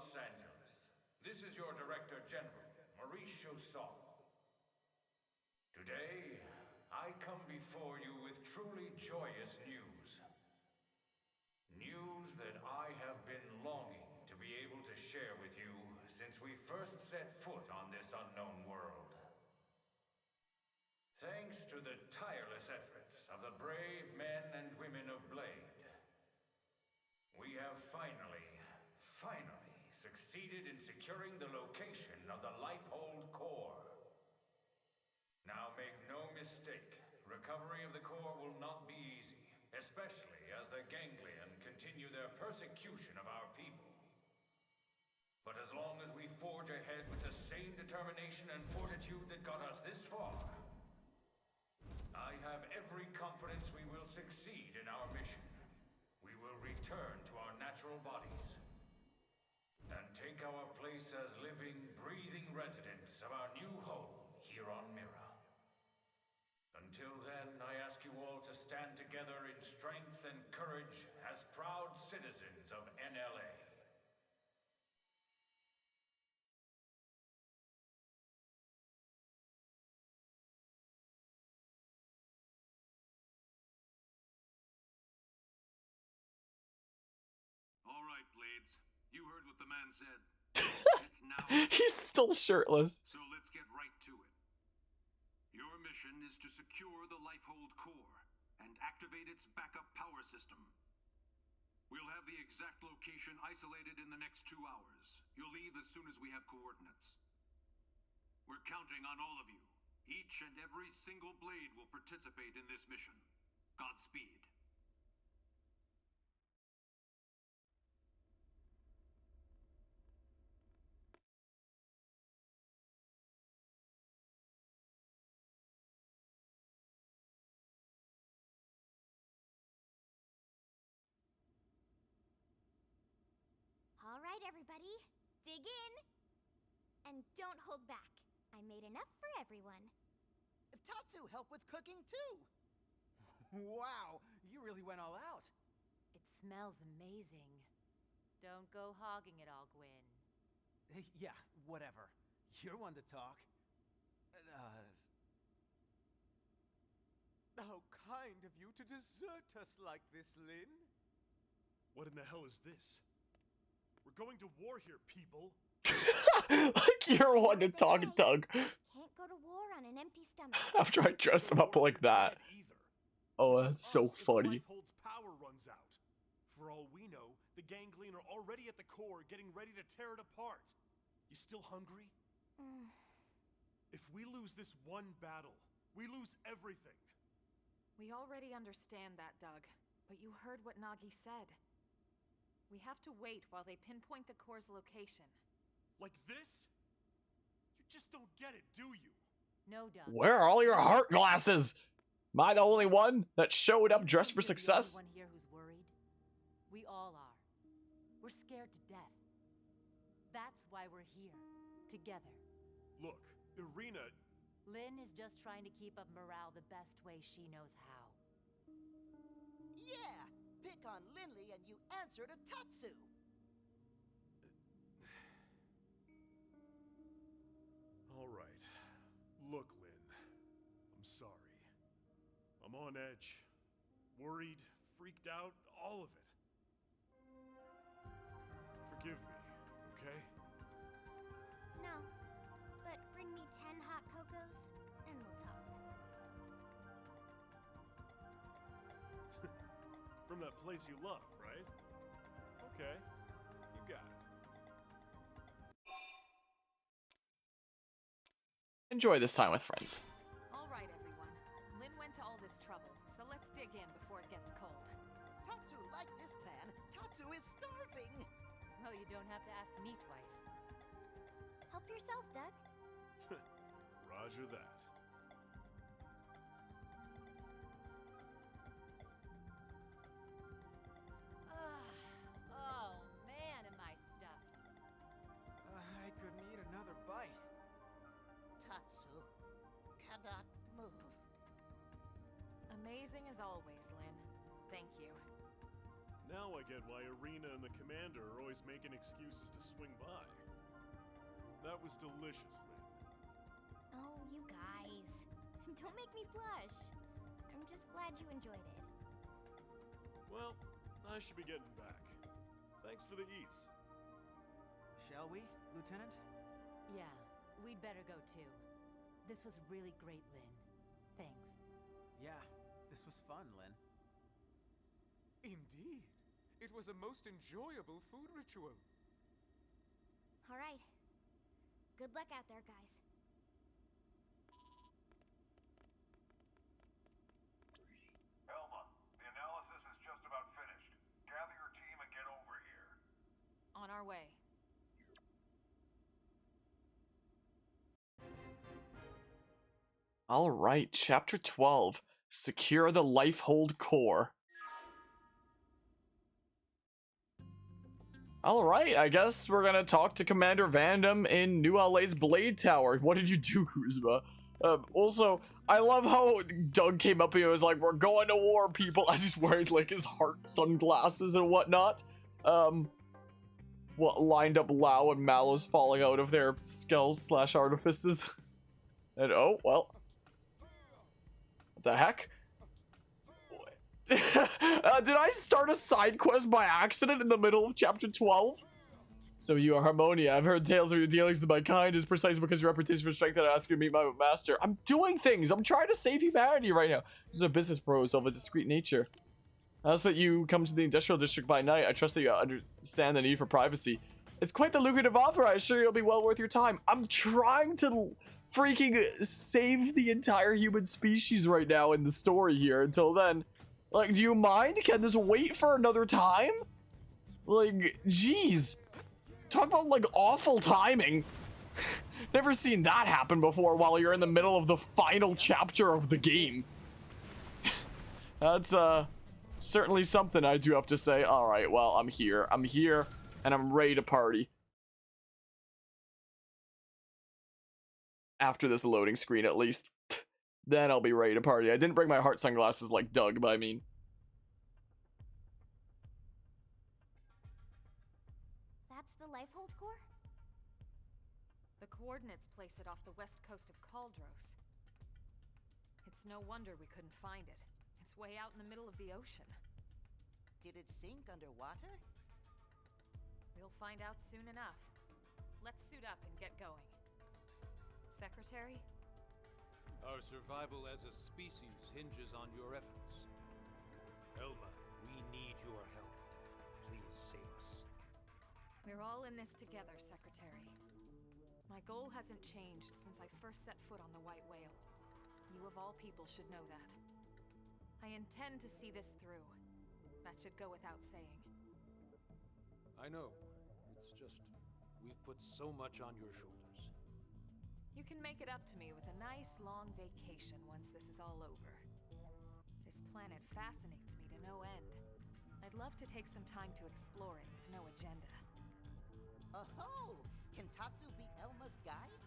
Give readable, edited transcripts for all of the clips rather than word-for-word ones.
Los Angeles. This is your Director General, Maurice Chausson. Today, I come before you with truly joyous news. News that I have been longing to be able to share with you since we first set foot on this unknown world. Thanks to the tireless efforts of the brave men and women of Blade, we have finally succeeded in securing the location of the Lifehold Core. Now make no mistake, recovery of the core will not be easy, especially as the Ganglion continue their persecution of our people. But as long as we forge ahead with the same determination and fortitude that got us this far, I have every confidence we will succeed in our mission. We will return to our natural bodies and take our place as living, breathing residents of our new home here on Mira. Until then, I ask you all to stand together in strength and courage as proud citizens of NLA. All right, Blades. You heard what the man said. It's now. He's still shirtless. So let's get right to it. Your mission is to secure the Lifehold Core and activate its backup power system. We'll have the exact location isolated in the next 2 hours. You'll leave as soon as we have coordinates. We're counting on all of you. Each and every single Blade will participate in this mission. Godspeed. All right, everybody, dig in. And don't hold back. I made enough for everyone. Tatsu helped with cooking too. Wow, you really went all out. It smells amazing. Don't go hogging it all, Gwyn. Yeah, whatever. You're one to talk. How kind of you to desert us like this, Lynn. What in the hell is this? We're going to war here, people. Like you're one to talk, Doug. Can't go to war on an empty stomach. After I dressed him up like that. Oh, that's so funny. Lifehold's power runs out. For all we know, the Ganglion are already at the core, getting ready to tear it apart. You still hungry? If we lose this one battle, we lose everything. We already understand that, Doug. But you heard what Nagi said. We have to wait while they pinpoint the core's location. Like this? You just don't get it, do you? No, Doug. Where are all your heart glasses? Am I the only one that showed up dressed for success? You're the only one here who's worried. We all are. We're scared to death. That's why we're here, together. Look, Irina... Lynn is just trying to keep up morale the best way she knows how. Yeah, pick on Linley and you answer to Tatsu. All right. Look, Lynn. I'm sorry. I'm on edge. Worried, freaked out, all of it. Forgive me, okay? No, but bring me 10 hot cocos, and we'll talk. From that place you love, right? Okay, you got it. Enjoy this time with friends. All right, everyone. Lynn went to all this trouble, so let's dig in before it gets cold. Tatsu liked this plan. Tatsu is starving. Well, you don't have to ask me twice. Help yourself, Doug. Roger that. Oh, man, am I stuffed. I could need another bite. Tatsu cannot move. Amazing as always, Lynn. Thank you. Now I I get why Arena and the Commander are always making excuses to swing by. That was delicious, Lynn. Oh, you guys. Don't make me blush. I'm just glad you enjoyed it. Well, I should be getting back. Thanks for the eats. Shall we, Lieutenant? Yeah, we'd better go too. This was really great, Lynn. Thanks. Yeah, this was fun, Lynn. Indeed. It was a most enjoyable food ritual. All right. Good luck out there, guys. Elma, the analysis is just about finished. Gather your team and get over here. On our way. All right, Chapter 12. Secure the Lifehold Core. All right, I guess we're gonna talk to Commander Vandam in New LA's Blade Tower. What did you do, Kuzma? Also, I love how Doug came up here and was like, "We're going to war, people," as he's wearing like his heart sunglasses and whatnot. What lined up Lao and Malus falling out of their skulls / artifices. And oh well. What the heck? Did I start a side quest by accident in the middle of chapter 12? So you are Harmonia. I've heard tales of your dealings with my kind is precisely because your reputation for strength that I ask you to meet my master. I'm doing things. I'm trying to save humanity right now. This is a business proposal of a discreet nature. As that you come to the industrial district by night, I trust that you understand the need for privacy. It's quite the lucrative offer. I assure you it'll be well worth your time. I'm trying to freaking save the entire human species right now in the story here. Until then, like, do you mind? Can this wait for another time? Like, jeez. Talk about, like, awful timing. Never seen that happen before while you're in the middle of the final chapter of the game. That's, certainly something I do have to say. Alright, well, I'm here, and I'm ready to party. After this loading screen, at least. Then I'll be ready to party. I didn't bring my heart sunglasses like Doug, but I mean... That's the Lifehold Core? The coordinates place it off the west coast of Caldros. It's no wonder we couldn't find it. It's way out in the middle of the ocean. Did it sink underwater? We'll find out soon enough. Let's suit up and get going. Secretary? Our survival as a species hinges on your efforts. Elma, we need your help. Please save us. We're all in this together, Secretary. My goal hasn't changed since I first set foot on the White Whale. You of all people should know that. I intend to see this through. That should go without saying. I know. It's just, we've put so much on your shoulders. You can make it up to me with a nice long vacation once this is all over. This planet fascinates me to no end. I'd love to take some time to explore it with no agenda. Oh, can Tatsu be Elma's guide?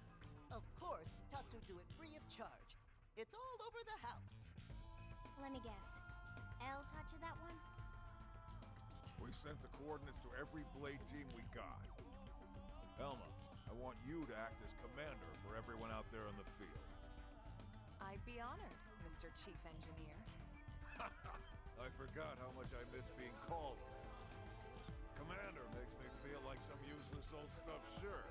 Of course, Tatsu do it free of charge. It's all over the house. Let me guess. Elle taught you that one? We sent the coordinates to every Blade team we got. Elma, I want you to act as commander for everyone out there in the field. I'd be honored, Mr. Chief Engineer. I forgot how much I miss being called. Commander makes me feel like some useless old stuffed shirt.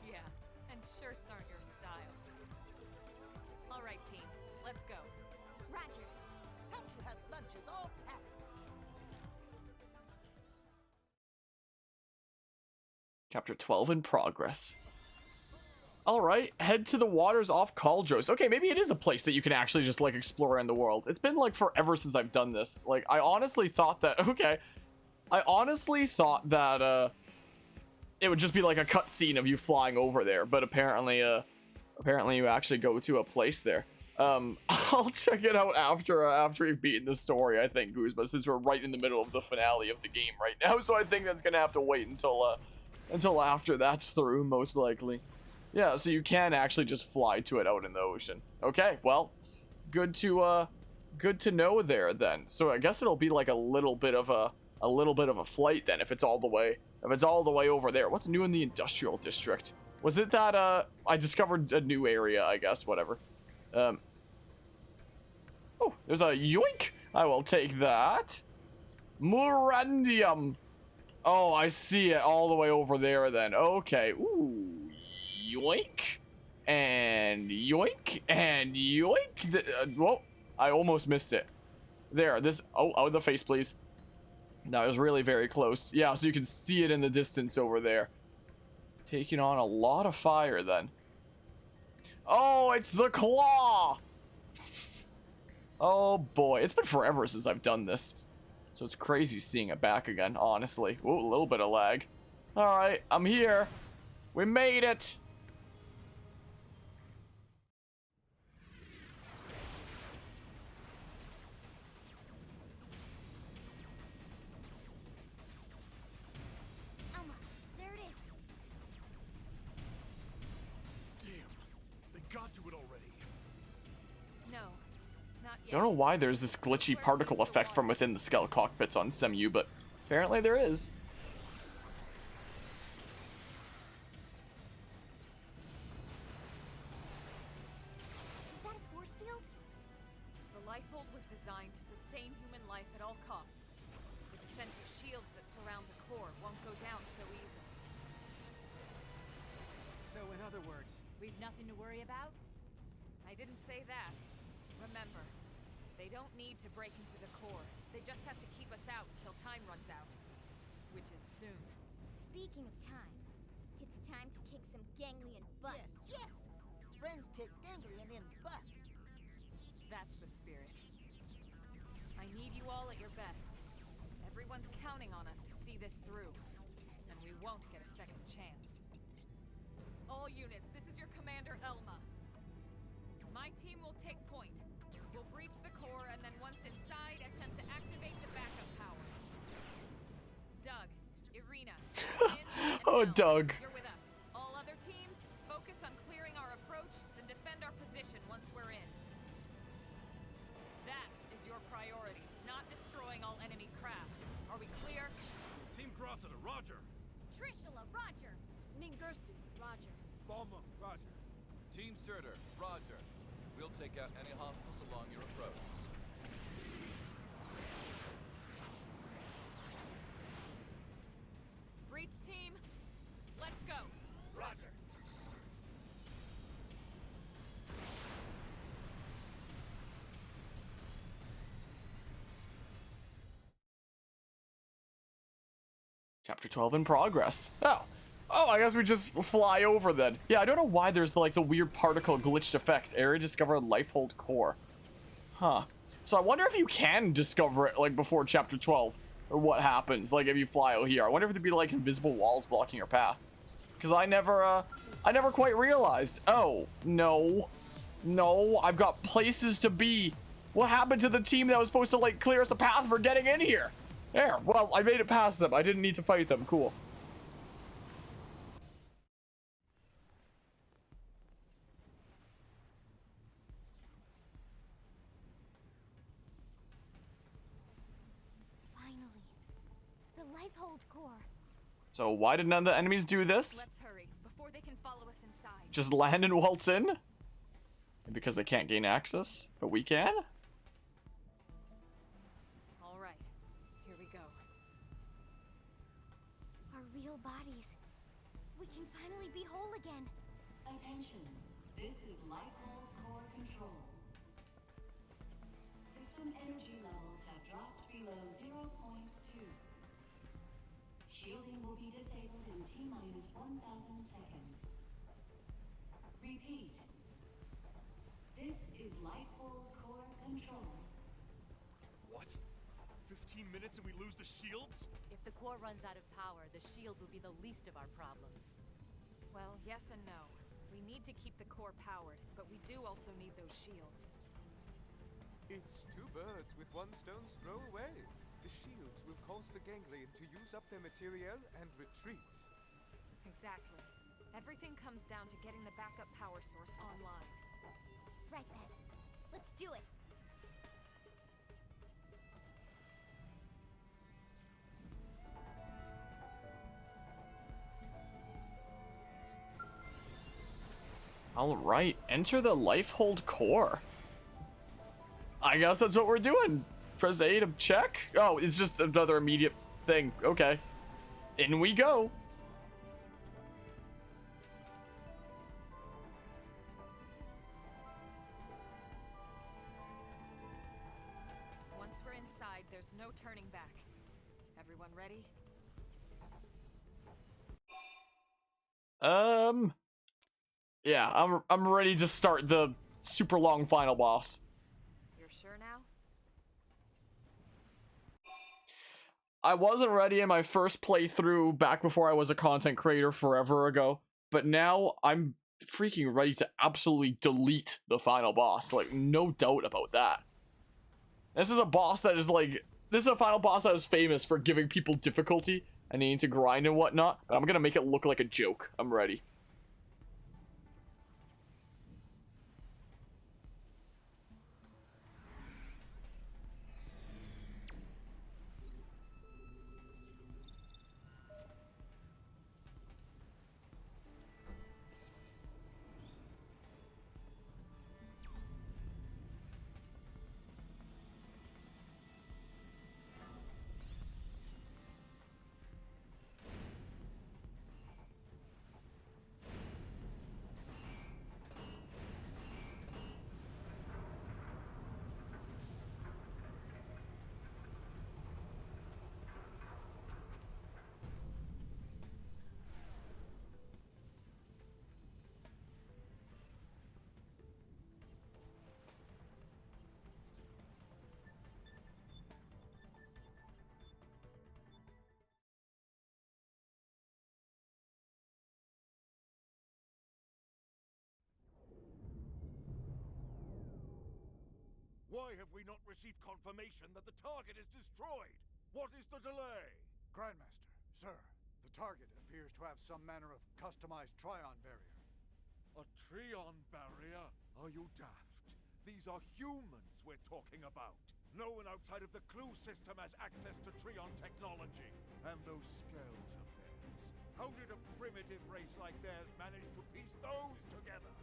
Yeah, and shirts aren't your style. All right, team, let's go. Roger. Tatsu has lunches all packed. Chapter 12 in progress. Alright, head to the waters off Caldros. Okay, maybe it is a place that you can actually just, like, explore in the world. It's been, like, forever since I've done this. Like, I honestly thought that... Okay. I honestly thought that, it would just be, like, a cutscene of you flying over there. But apparently, apparently you actually go to a place there. I'll check it out after we've beaten the story, I think, Guzma, since we're right in the middle of the finale of the game right now. So I think that's gonna have to wait until after that's through, most likely. Yeah, so you can actually just fly to it out in the ocean. Okay, well, good to know there then. So I guess it'll be like a little bit of a a little bit of a flight then if it's all the way over there. What's new in the industrial district? Was it that I discovered a new area, I guess, whatever. Oh, there's a yoink. I will take that. Murandium. Oh, I see it all the way over there then. Okay. Ooh. Yoink. And yoink. And yoink. Whoa. I almost missed it. There. This. Oh, the face, please. That was really very close. Yeah, so you can see it in the distance over there. Taking on a lot of fire then. Oh, it's the claw. Oh boy. It's been forever since I've done this. So it's crazy seeing it back again, honestly. Ooh, a little bit of lag. Alright, I'm here. We made it. Elma, there it is. Damn, they got to it already. No, not yet. Don't know why there's this glitchy particle effect from within the Skell cockpits on Cemu, but apparently there is. Is that a force field? The Lifehold was designed to sustain human life at all costs. The defensive shields that surround the core won't go down so easily. So in other words, We've nothing to worry about? I didn't say that. Remember, they don't need to break into the core. They just have to keep us out until time runs out. Which is soon. Speaking of time, it's time to kick some ganglion butt. yes. Friends kick ganglion in butts. That's the spirit. I need you all at your best. Everyone's counting on us to see this through. And we won't get a second chance. All units, this is your commander, Elma. My team will take point. We'll breach the core, and then once inside, attempt to activate the backup power. Doug, Irina, Ian, and Oh, Mel, Doug. you're with us. All other teams, focus on clearing our approach, then defend our position once we're in. That is your priority, not destroying all enemy craft. Are we clear? Team Grossada, roger. Trishula, roger. Ningursu, roger. Balma, roger. Team Surtur, roger. We'll take out any hostiles along your approach. Breach team, let's go. Roger. Chapter 12 in progress. Oh, I guess we just fly over then. Yeah, I don't know why there's the weird particle glitched effect. Area discovered Lifehold core. Huh. So I wonder if you can discover it before chapter 12, or what happens if you fly out here. I wonder if there'd be invisible walls blocking your path. Because I never quite realized. Oh, no. No, I've got places to be. What happened to the team that was supposed to clear us a path for getting in here? There, well, I made it past them. I didn't need to fight them. Cool. Lifehold core. So why did none of the enemies do this? Let's hurry before they can follow us inside. Just land and waltz in? Because they can't gain access, but we can? All right, here we go. Our real bodies. We can finally be whole again. Attention, this is Lifehold core control. System energy levels have dropped below 0.2. Shielding will be disabled in T-minus 1,000 seconds. Repeat. This is Lifehold core control. What? 15 minutes and we lose the shields? If the core runs out of power, the shields will be the least of our problems. Well, yes and no. We need to keep the core powered, but we do also need those shields. It's two birds with one stone's throw away. The shields will cause the ganglion to use up their materiel and retreat. Exactly. Everything comes down to getting the backup power source online. Right then. Let's do it. Alright, enter the Lifehold core. I guess that's what we're doing. Press A to check. Oh, it's just another immediate thing. Okay. In we go. Once we're inside, there's no turning back. Everyone ready? Yeah, I'm ready to start the super long final boss. You're sure now? I wasn't ready in my first playthrough back before I was a content creator forever ago, but now I'm freaking ready to absolutely delete the final boss. Like, no doubt about that. This is a boss that is like, this is a final boss that is famous for giving people difficulty and needing to grind and whatnot, but I'm gonna make it look like a joke. I'm ready. Why have we not received confirmation that the target is destroyed? What is the delay? Grandmaster, sir, the target appears to have some manner of customized Trion barrier. A Trion barrier? Are you daft? These are humans we're talking about. No one outside of the clue system has access to Trion technology. And those scales of theirs. How did a primitive race like theirs manage to piece those together?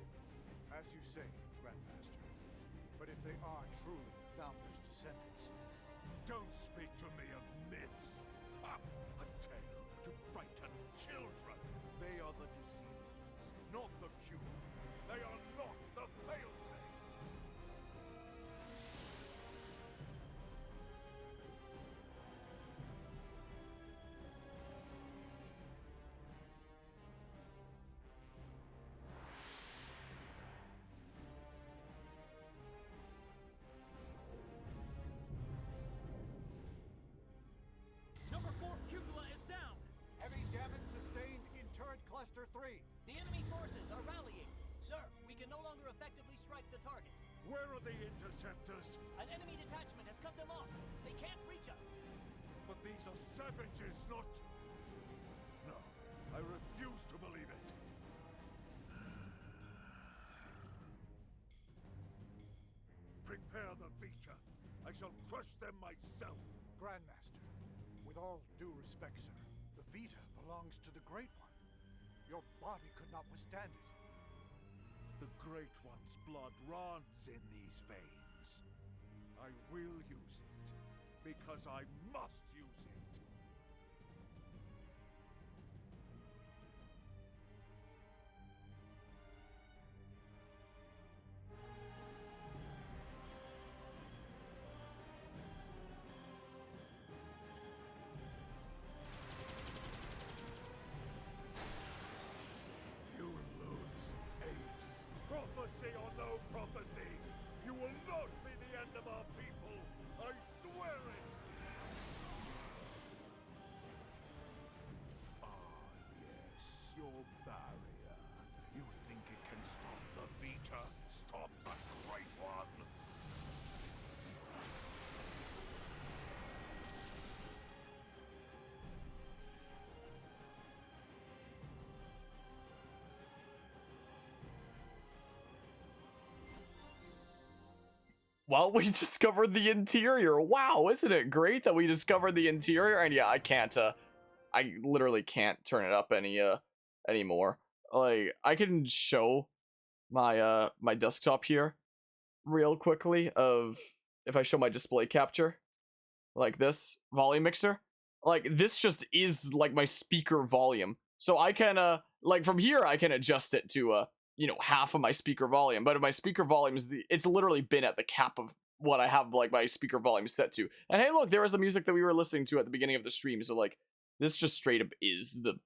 As you say, Grandmaster. But if they are truly the Founder's descendants... Don't speak to me of myths! Ha! A tale to frighten children! They are the disease, not the cure. They are not the failsafe! Number 4 cubula is down! Heavy damage sustained in turret cluster 3. The enemy forces are rallying. Sir, we can no longer effectively strike the target. Where are the interceptors? An enemy detachment has cut them off. They can't reach us. But these are savages, not... No, I refuse to believe it. Prepare the Vita. I shall crush them myself. Grandmaster, with all due respect, sir, the Vita belongs to the Great One. Your body could not withstand it. The Great One's blood runs in these veins. I will use it, because I must use it. You loathsome apes! Prophecy or no prophecy, you will not be the end of our people! I swear it! Ah, yes, your barrier. You think it can stop the Vita? Stop the Great One? Well, we discovered the interior. Wow, isn't it great that we discovered the interior? And yeah, I can't, I literally can't turn it up anymore. Like, I can show my my desktop here real quickly of if I show my display capture like this volume mixer, like this just is like my speaker volume. So I can like from here I can adjust it to you know, half of my speaker volume, but if my speaker volume is it's literally been at the cap of what I have like my speaker volume set to. And hey, look, there was the music that we were listening to at the beginning of the stream. So like this just straight up is the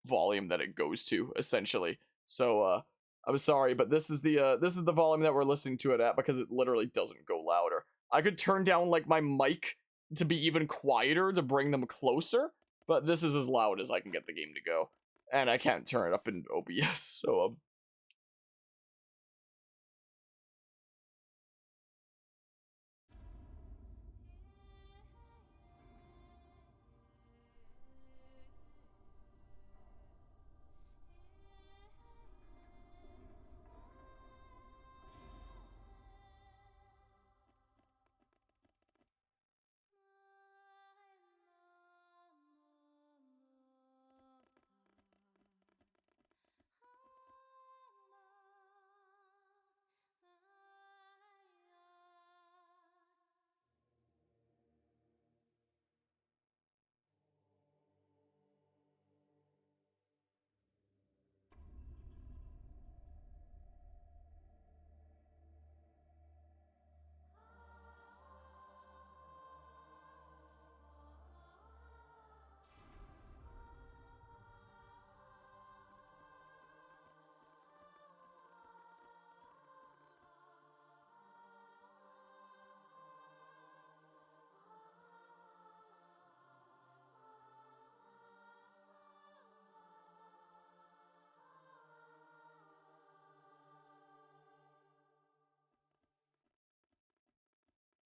volume that it goes to essentially. So I'm sorry, but this is the volume that we're listening to it at because it literally doesn't go louder. I could turn down like my mic to be even quieter to bring them closer, but this is as loud as I can get the game to go. And I can't turn it up in OBS, so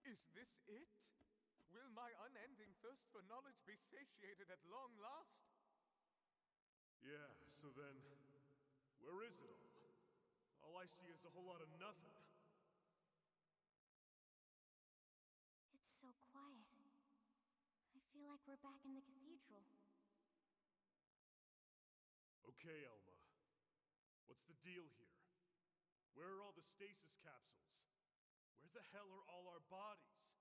Is this it? Will my unending thirst for knowledge be satiated at long last? Yeah, so then, where is it all? All I see is a whole lot of nothing. It's so quiet. I feel like we're back in the cathedral. Okay, Elma. What's the deal here? Where are all the stasis capsules? Where the hell are all our bodies?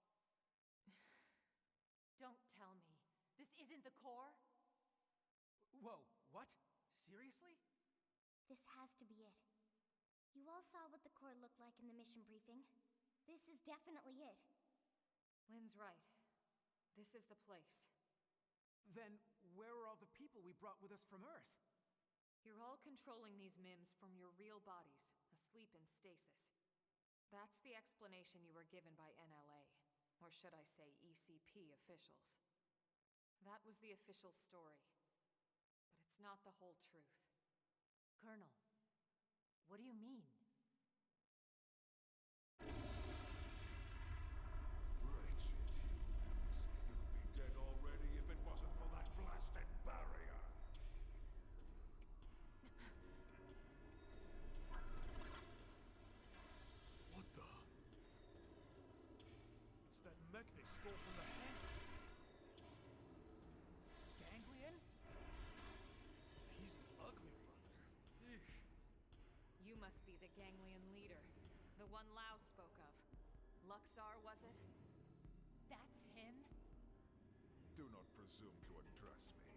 Don't tell me. This isn't the core? Whoa, what? Seriously? This has to be it. You all saw what the core looked like in the mission briefing. This is definitely it. Lynn's right. This is the place. Then where are all the people we brought with us from Earth? You're all controlling these MIMs from your real bodies, asleep in stasis. That's the explanation you were given by NLA, or should I say ECP officials. That was the official story. But it's not the whole truth. Colonel, what do you mean? Wretched humans. You'd be dead already if it wasn't for that blasted barrier. What the? It's that mech they stole from the hangar. Ganglion? He's an ugly brother. Eek. You must be the ganglion leader, the one Lao spoke of. Luxar, was it? That's him? Do not presume to address me.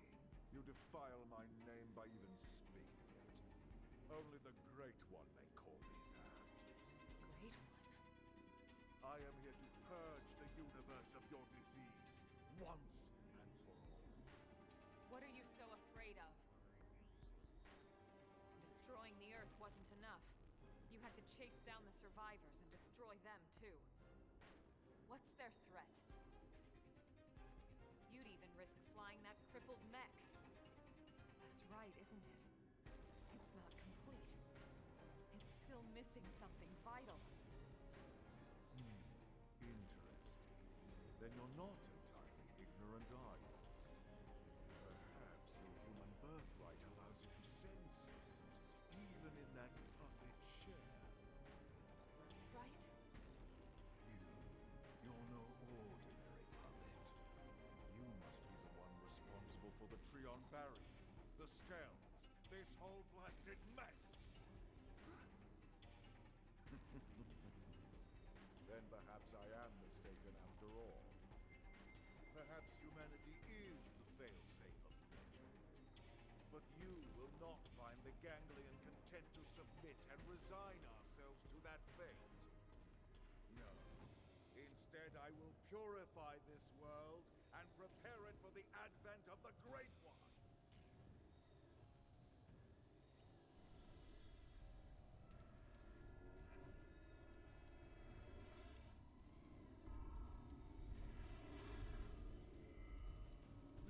You defile my name by even speaking it. Only the Great One may call me that. Great One? I am here to purge the universe of your disease, once and for all. What are you so afraid of? Destroying the Earth wasn't enough. You had to chase down the survivors and destroy them too. What's their threat? You'd even risk flying that crippled mech. That's right, isn't it? It's not complete. It's still missing something vital. Interesting. Then you're not entirely ignorant, are you? Perhaps your human birthright allows you to sense it, even in that puppet shell. Birthright? You're no ordinary puppet. You must be the one responsible for the Trion barrier, the scales, this whole blasted mess. then perhaps I am mistaken after all. Perhaps humanity is the fail-safe of the legend. But you will not find the ganglion content to submit and resign ourselves to that fate. No. Instead, I will purify this world and prepare it for the advent of the Great One.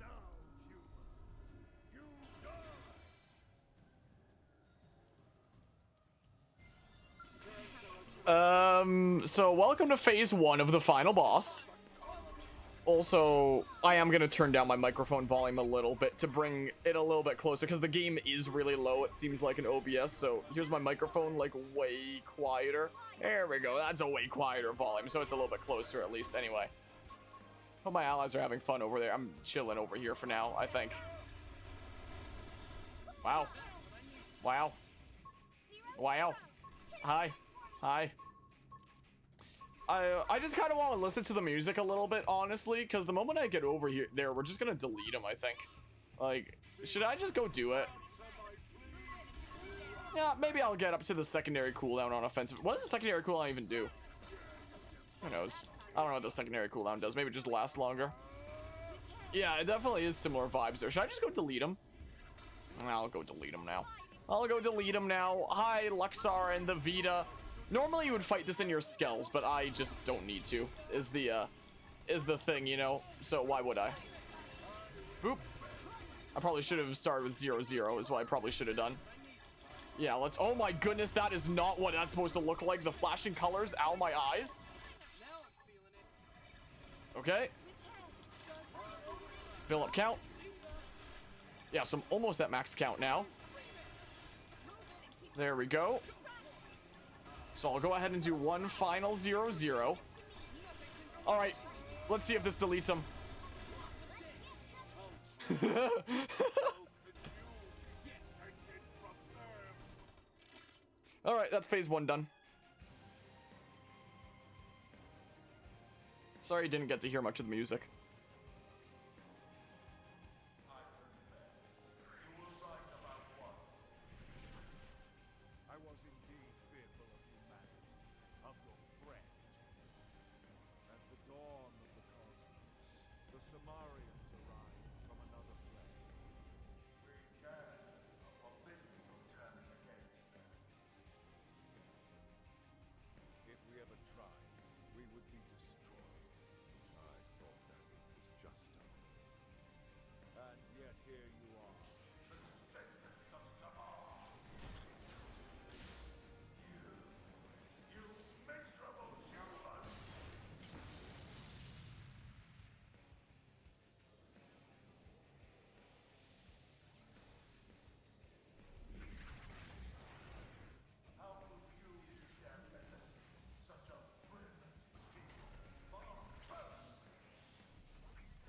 Now, humans, you die! So welcome to phase 1 of the final boss. Also, I am going to turn down my microphone volume a little bit to bring it a little bit closer because the game is really low, it seems like, in OBS. So here's my microphone, like, way quieter. There we go. That's a way quieter volume, so it's a little bit closer at least. Anyway. Hope my allies are having fun over there. I'm chilling over here for now, I think. Wow. Wow. Wow. Hi. Hi. I just kind of want to listen to the music a little bit, honestly, because the moment I get over here, we're just going to delete them, I think. Like, should I just go do it? Yeah, maybe I'll get up to the secondary cooldown on offensive. What does the secondary cooldown even do? Who knows? I don't know what the secondary cooldown does. Maybe it just lasts longer. Yeah, it definitely is similar vibes there. Should I just go delete them? I'll go delete them now. I'll go delete them now. Hi, Luxar and the Vita. Normally you would fight this in your skills, but I just don't need to. Is the thing, you know? So why would I? Boop. I probably should have started with 0-0 is what I probably should have done. Yeah, let's. Oh my goodness, that is not what that's supposed to look like. The flashing colors. Ow, my eyes. Okay. Fill up count. Yeah, so I'm almost at max count now. There we go. So I'll go ahead and do one final 0-0. All right, let's see if this deletes them. All right, that's phase 1 done. Sorry you didn't get to hear much of the music. I was indeed fearful of humanity, of your threat. At the dawn of the cosmos, the Samarians arrived from another plane. We are forbidden from turning against them. If we ever tried, we would be destroyed. I thought that it was just a myth. And yet here you are, the descendants of Samar. You miserable human! How could you be their legacy? Such a brilliant being,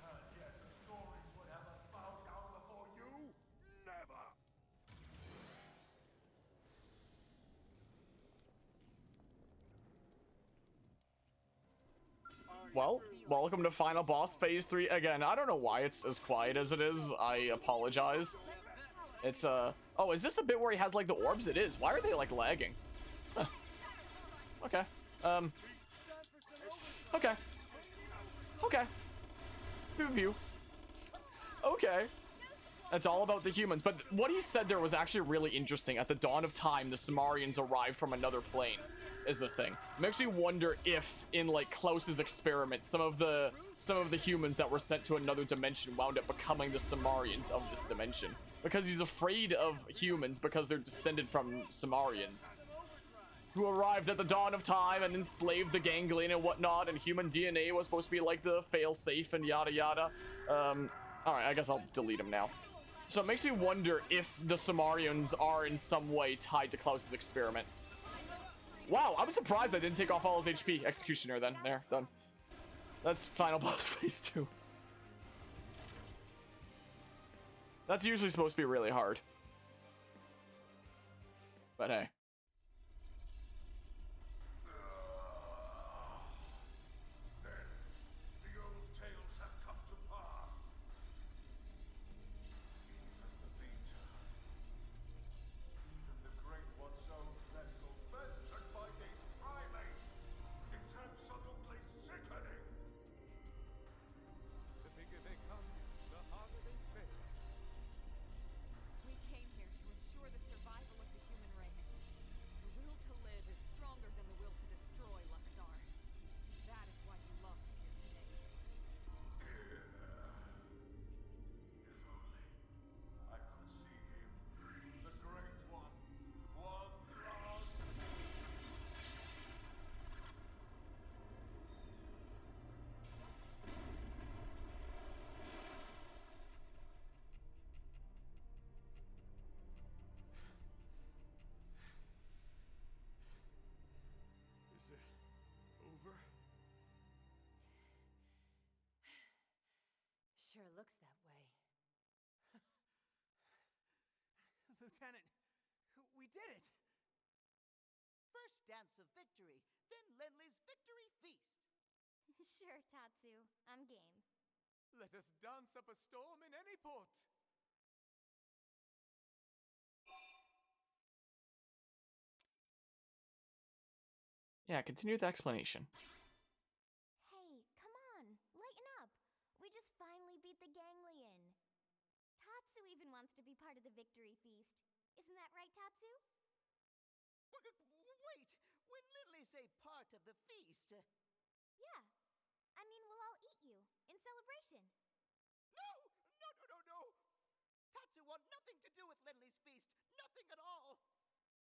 and yet the stories would have us bow down before you? Never! Well, welcome to final boss phase 3 again. I don't know why it's as quiet as it is. I apologize. It's oh, is this the bit where he has like the orbs? It is. Why are they like lagging? Huh. Okay. Okay. Okay. Pew pew. Okay. It's all about the humans. But what he said there was actually really interesting. At the dawn of time, the Samarians arrived from another plane. Is the thing. It makes me wonder if in like Klaus's experiment some of the humans that were sent to another dimension wound up becoming the Samarians of this dimension, because he's afraid of humans because they're descended from Samarians who arrived at the dawn of time and enslaved the ganglion and whatnot, and human DNA was supposed to be like the fail-safe and yada yada. All right, I guess I'll delete him now. So it makes me wonder if the Samarians are in some way tied to Klaus's experiment. Wow, I'm surprised I didn't take off all his HP. Executioner then. There, done. That's final boss phase 2. That's usually supposed to be really hard. But hey. Sure looks that way. Lieutenant, we did it! First dance of victory, then Lenly's victory feast. Sure, Tatsu. I'm game. Let us dance up a storm in any port! Yeah, continue with the explanation. Hey, come on, lighten up. We just finally beat the ganglion. Tatsu even wants to be part of the victory feast. Isn't that right, Tatsu? Wait! When Lenly say part of the feast... Yeah. I mean, we'll all eat you, in celebration. No! No! Tatsu want nothing to do with Lenly's feast. Nothing at all.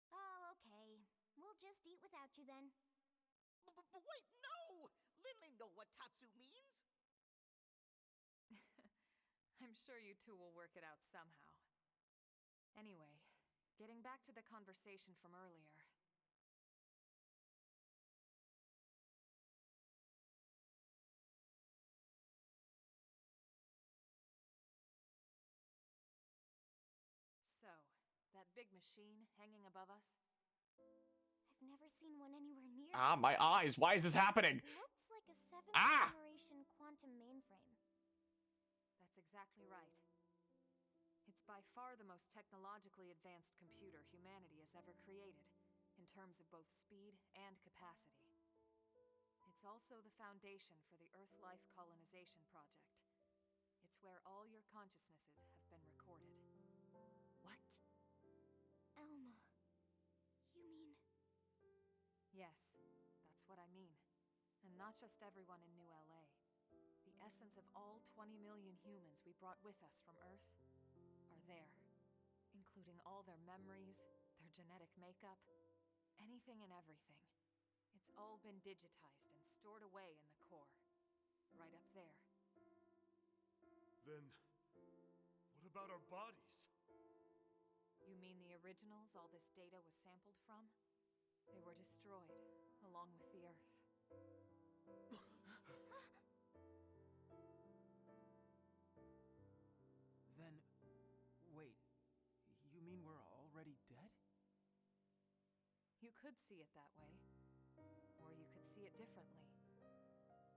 Oh, okay. We'll just eat without you then. But wait, no! Lenly know what Tatsu means. I'm sure you two will work it out somehow. Anyway, getting back to the conversation from earlier. So, that big machine hanging above us? I've never seen one anywhere near. Ah, my eyes! Why is this happening? Looks like a 7th Ah! generation quantum mainframe. That's exactly right. It's by far the most technologically advanced computer humanity has ever created, in terms of both speed and capacity. It's also the foundation for the Earth-Life Colonization Project. It's where all your consciousnesses have been recorded. What? Elma. You mean... Yes, that's what I mean. And not just everyone in New LA. The essence of all 20 million humans we brought with us from Earth are there, including all their memories, their genetic makeup, anything and everything. It's all been digitized and stored away in the core, right up there. Then, what about our bodies? You mean the originals all this data was sampled from? They were destroyed, along with the Earth. Then, wait, you mean we're already dead? You could see it that way, or you could see it differently.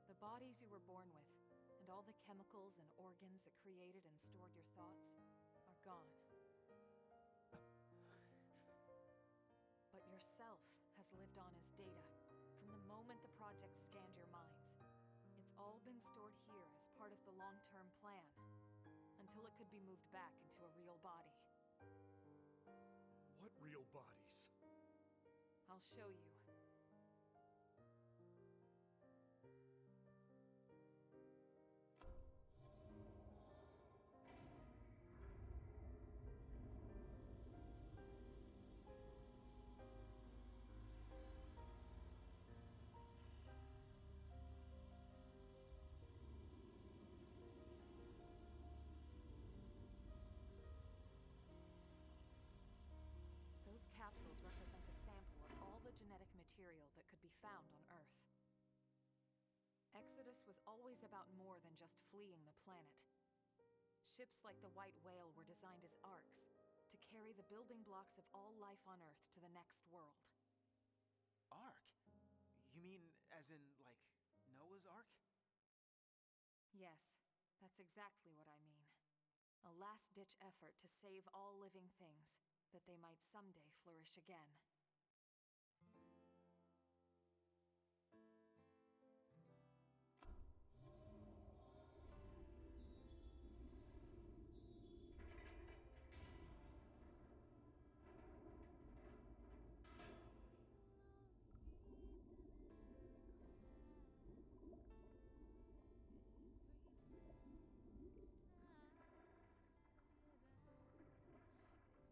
The bodies you were born with, and all the chemicals and organs that created and stored your thoughts, are gone. But yourself has lived on as data, from the moment the project scanned your minds. It's all been stored here as part of the long-term plan, until it could be moved back into a real body. What real bodies? I'll show you. Those capsules represent a sample of all the genetic material that could be found on Earth. Exodus was always about more than just fleeing the planet. Ships like the White Whale were designed as arks, to carry the building blocks of all life on Earth to the next world. Ark? You mean as in, like, Noah's Ark? Yes, that's exactly what I mean. A last-ditch effort to save all living things, that they might someday flourish again.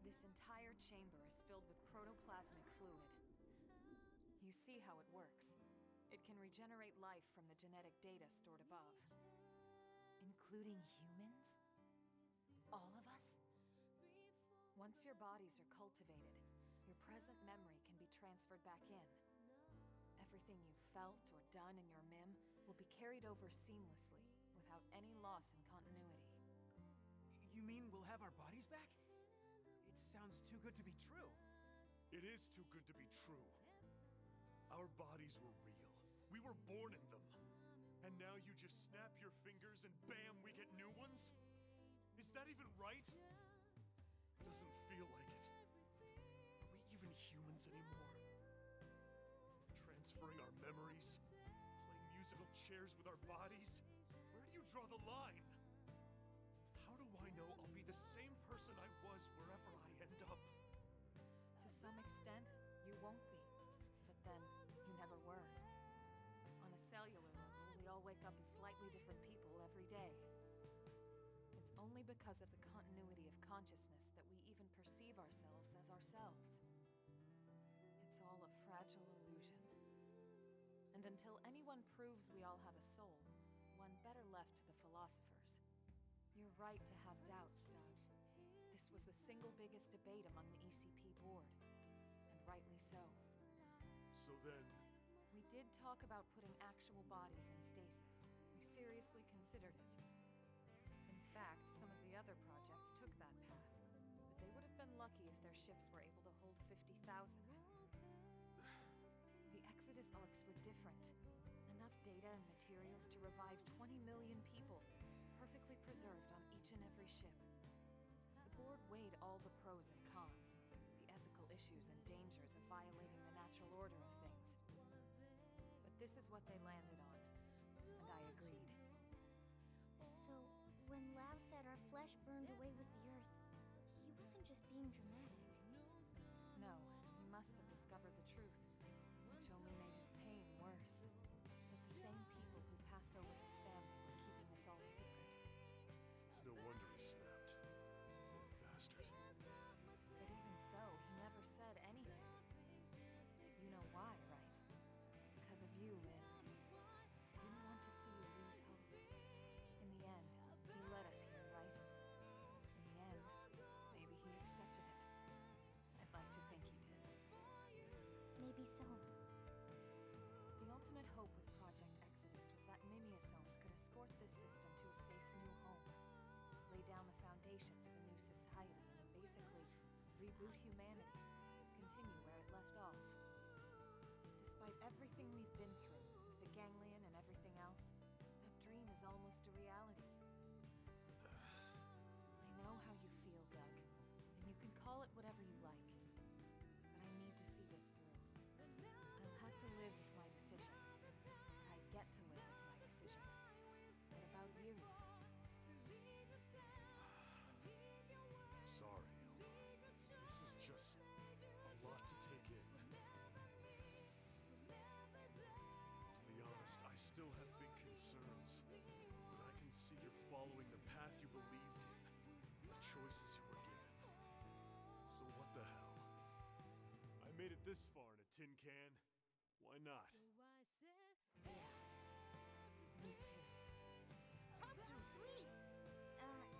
This entire chamber is filled with protoplasmic fluid. You see how it works. It can regenerate life from the genetic data stored above. Including humans? All of us? Once your bodies are cultivated, your present memory can be transferred back in. Everything you've felt or done in your MIM will be carried over seamlessly, without any loss in continuity. You mean we'll have our bodies back? It sounds too good to be true. It is too good to be true. Our bodies were real. We were born in them. And now you just snap your fingers and bam, we get new ones? Is that even right? Doesn't feel like it. Are we even humans anymore? Transferring our memories? Playing musical chairs with our bodies? Where do you draw the line? How do I know I'll be the same person I was wherever I end up? To some extent, you won't be. But then, you never were. On a cellular level, we all wake up as slightly different people every day. It's only because of the continuity of consciousness that we even perceive ourselves as ourselves. It's all a fragile illusion. And until anyone proves we all have a soul, one better left to the philosophers. You're right to have doubts, Doug. This was the single biggest debate among the ECP board. And rightly so. So then... We did talk about putting actual bodies in stasis. We seriously considered it. In fact, some of the other projects took that path. But they would have been lucky if their ships were able to hold 50,000. The Exodus arcs were different. Enough data and materials to revive 20 million people, perfectly preserved on each and every ship. The board weighed all the pros and cons, the ethical issues and dangers of violating the natural order of things. But this is what they landed on, and I agreed. So, when Lao said our flesh burned away with the earth, he wasn't just being dramatic. No, he must have discovered the truth, which only made his pain worse. That the same people who passed over his family were keeping this all secret. It's no wonder he snapped. Poor bastard. But even so, he never said anything. You know why, right? Because of you, Lynn. He didn't want to see you lose hope. In the end, he led us here, right? In the end, maybe he accepted it. I'd like to think he did. Maybe so. The ultimate hope with Project Exodus was that Mimiosomes could escort this system to a safe new home, lay down the foundations of a new society, and basically reboot humanity, continue where it left off. Despite everything we've been through, with the ganglion and everything else, that dream is almost a reality. I know how you feel, Doug, and you can call it whatever you like. But I need to see this through. I'll have to live with my decision. I get to live with my decision. What about you? I'm sorry, Elma. This is just a lot to take in. To be honest, I still have big concerns. But I can see you're following the path you believed in, the choices you were given. So what the hell? I made it this far in a tin can. Why not? Yeah. Me too. Tatsu 3!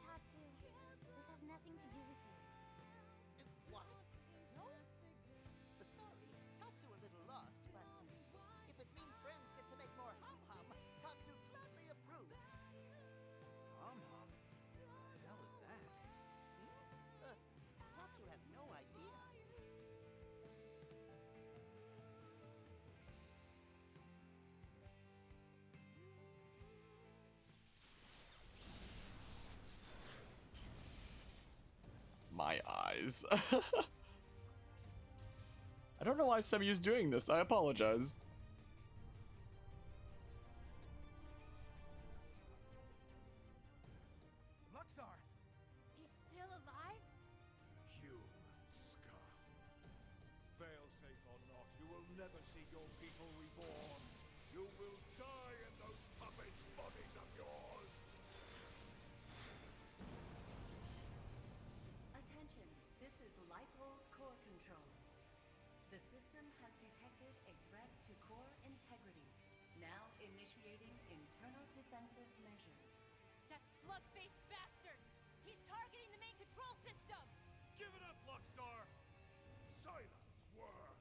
Tatsu, this has nothing to do with you. What? No? Sorry, Tatsu a little lost, but if it means friends get to make more hum-hum, Tatsu gladly approve. Hum-hum? What the hell is that? Tatsu had no idea. My eyes. I don't know why Cemu's doing this. I apologize. Luxar! He's still alive? Human scum. Fail safe or not, you will never see your people reborn. You will die in those puppet bodies of yours. Attention, this is Lighthold Core Control. The system has detected a threat to core integrity. Now initiating internal defensive measures. That slug-faced bastard! He's targeting the main control system! Give it up, Luxar! Silence, worm!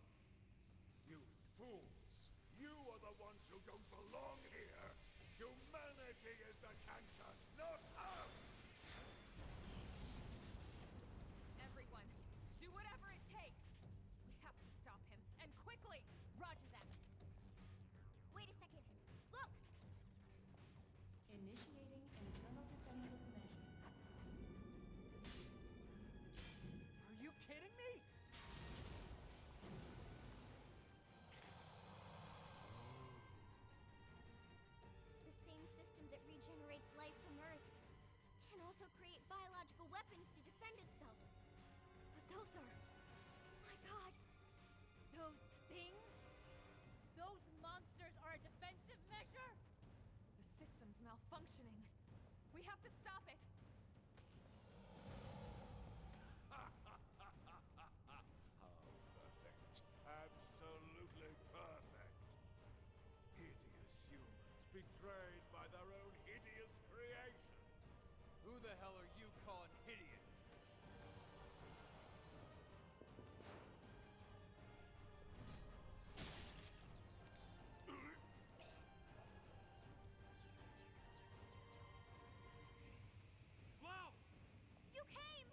You fools! You are the ones who don't belong here! Humanity is the cancer closer! My god! Those things? Those monsters are a defensive measure? The system's malfunctioning. We have to stop it! How perfect. Absolutely perfect. Hideous humans betrayed by their own hideous creations. Who the hell are you calling hideous? Wow! You came!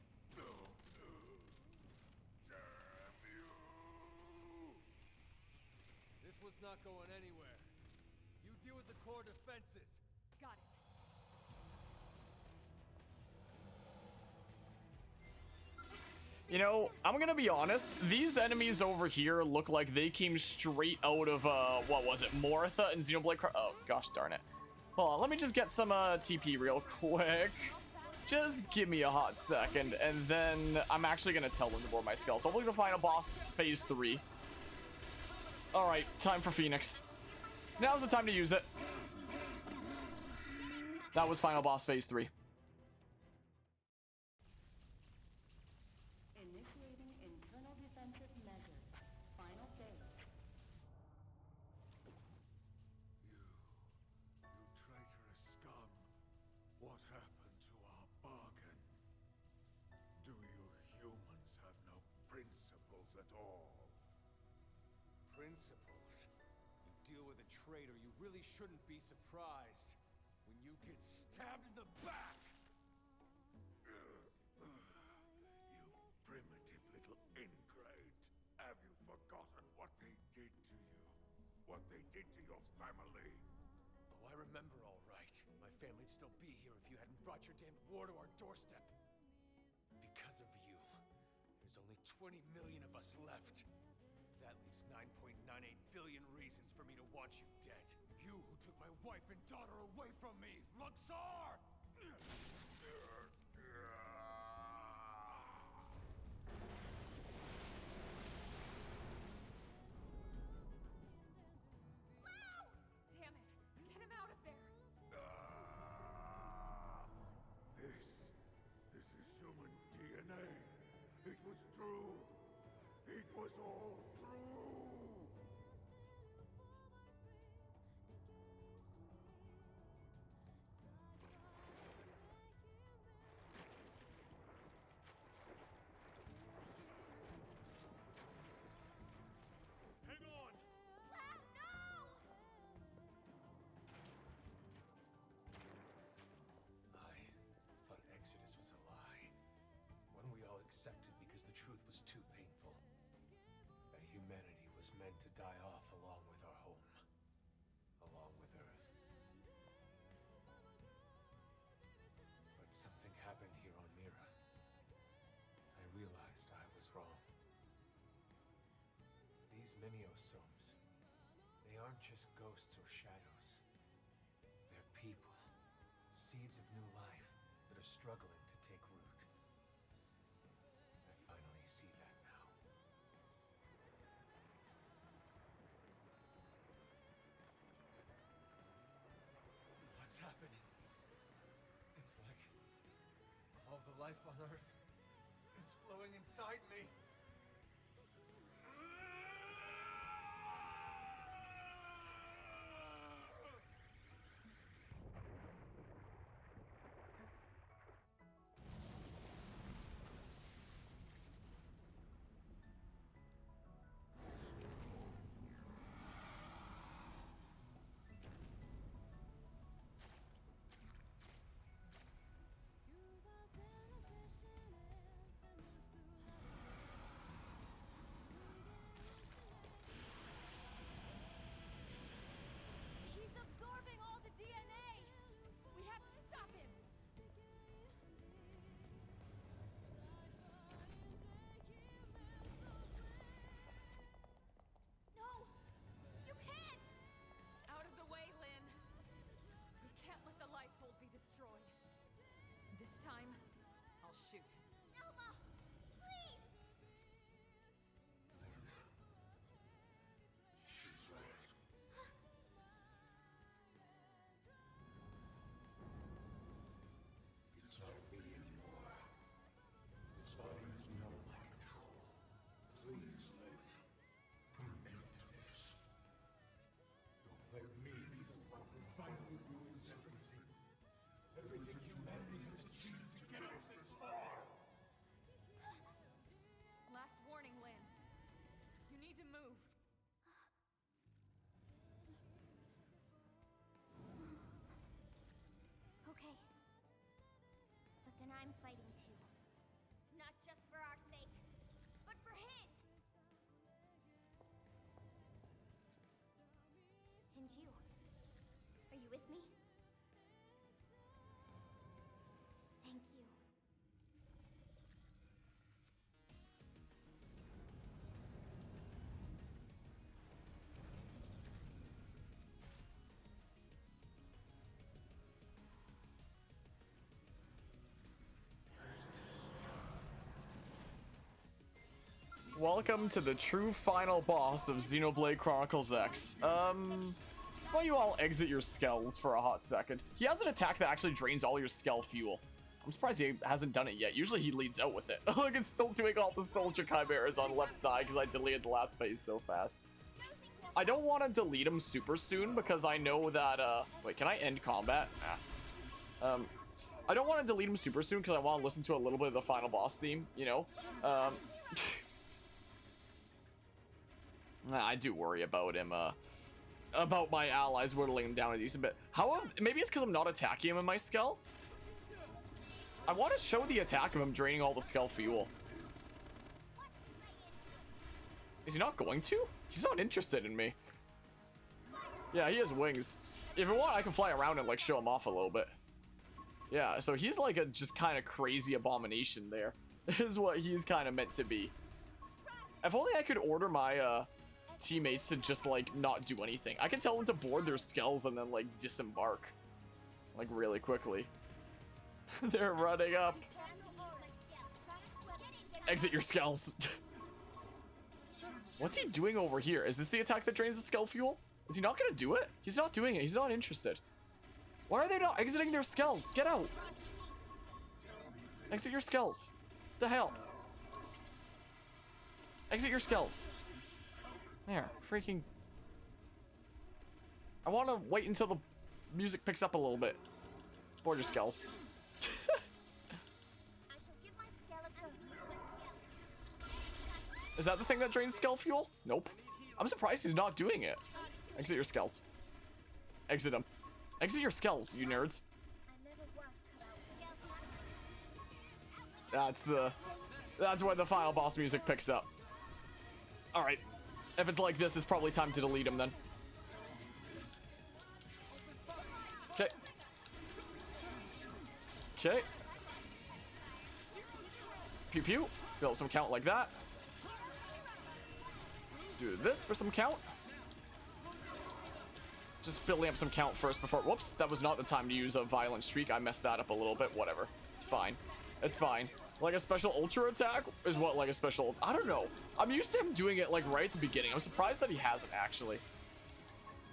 Damn you! This was not going anywhere. You deal with the core defenses. Got it. You know, I'm gonna be honest, these enemies over here look like they came straight out of, what was it, Monolith and Xenoblade oh, gosh darn it. Hold on, let me just get some, TP real quick. Just give me a hot second, and then I'm actually gonna tell them to board my skills. Hopefully to find a boss phase 3. Alright, time for Phoenix. Now's the time to use it. That was final boss phase 3. Initiating internal defensive measures. Final phase. You traitorous scum. What happened to our bargain? Do you humans have no principles at all? Principles? You deal with a traitor, you really shouldn't be surprised when you get stabbed in the back! You primitive little ingrate. Have you forgotten what they did to you? What they did to your family? Oh, I remember all right. My family'd still be here if you hadn't brought your damned war to our doorstep. Because of you, there's only 20 million of us left. That leaves 9.98 billion reasons for me to want you dead. You who took my wife and daughter away from me, Luxor! Damn it! Get him out of there! This is human DNA. It was true. It was all true. Hang on! Wow, no! I thought Exodus was a lie. One we all accepted because the truth was too painful. That humanity was meant to die off along with our home. Along with Earth. But something happened here on Mira. I realized I was wrong. These mimeosomes, they aren't just ghosts or shadows. They're people. Seeds of new life that are struggling to take root. I finally see that now. What's happening? It's like all the life on Earth is flowing inside me. find you. Are you with me? Thank you. Welcome to the true final boss of Xenoblade Chronicles X. Why you all exit your skells for a hot second? He has an attack that actually drains all your skell fuel. I'm surprised he hasn't done it yet. Usually he leads out with it. Look, it's still doing all the soldier chimeras on left side because I deleted the last phase so fast. I don't want to delete him super soon because I know that, wait, can I end combat? Nah. I don't want to delete him super soon because I want to listen to a little bit of the final boss theme, you know? I do worry about him, about my allies whittling him down a decent bit. However, maybe it's because I'm not attacking him in my skull. I want to show the attack of him draining all the skull fuel. Is he not going to? He's not interested in me. Yeah, he has wings. If you want, I can fly around and like show him off a little bit. Yeah, so he's like a just kind of crazy abomination there. Is what he's kind of meant to be. If only I could order my teammates to just like not do anything. I can tell them to board their skells and then like disembark like really quickly. They're running up. Exit your skells. What's he doing over here? Is this the attack that drains the skull fuel? Is he not gonna do it? He's not doing it. He's not interested. Why are they not exiting their skells? Get out. Exit your skells. The hell? Exit your skells. There, freaking. I want to wait until the music picks up a little bit. Board your skells. Is that the thing that drains skull fuel? Nope. I'm surprised he's not doing it. Exit your skells. Exit them. Exit your skells, you nerds. That's where the final boss music picks up. Alright. If it's like this, it's probably time to delete him then. Okay. Okay. Pew pew. Build some count like that. Do this for some count. Just building up some count first before. Whoops, that was not the time to use a violent streak. I messed that up a little bit. Whatever. It's fine. It's fine. Like a special ultra attack is what like a special. I don't know. I'm used to him doing it like right at the beginning. I'm surprised that he hasn't actually.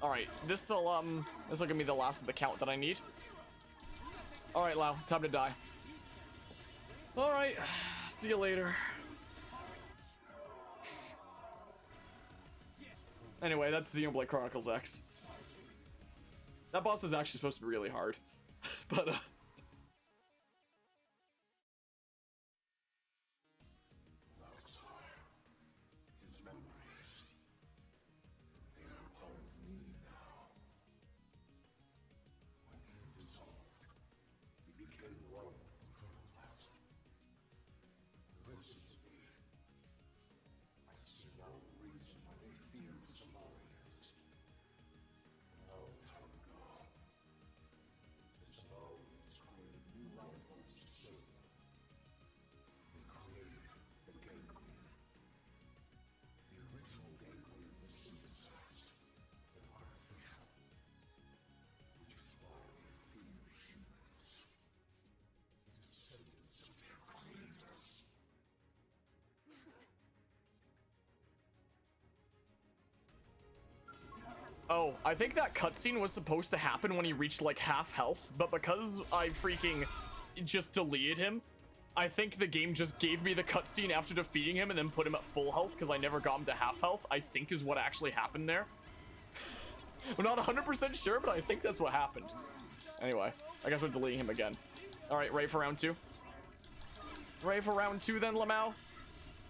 All right, this'll gonna be the last of the count that I need. All right, Lau, time to die. All right, see you later. Anyway, that's Xenoblade Chronicles X. That boss is actually supposed to be really hard, but oh, I think that cutscene was supposed to happen when he reached like half health, but because I freaking just deleted him, I think the game just gave me the cutscene after defeating him and then put him at full health because I never got him to half health, I think is what actually happened there. I'm not 100% sure, but I think that's what happened. Anyway, I guess we're deleting him again. Alright, ready for round 2? Ready for round 2 then, Lamau?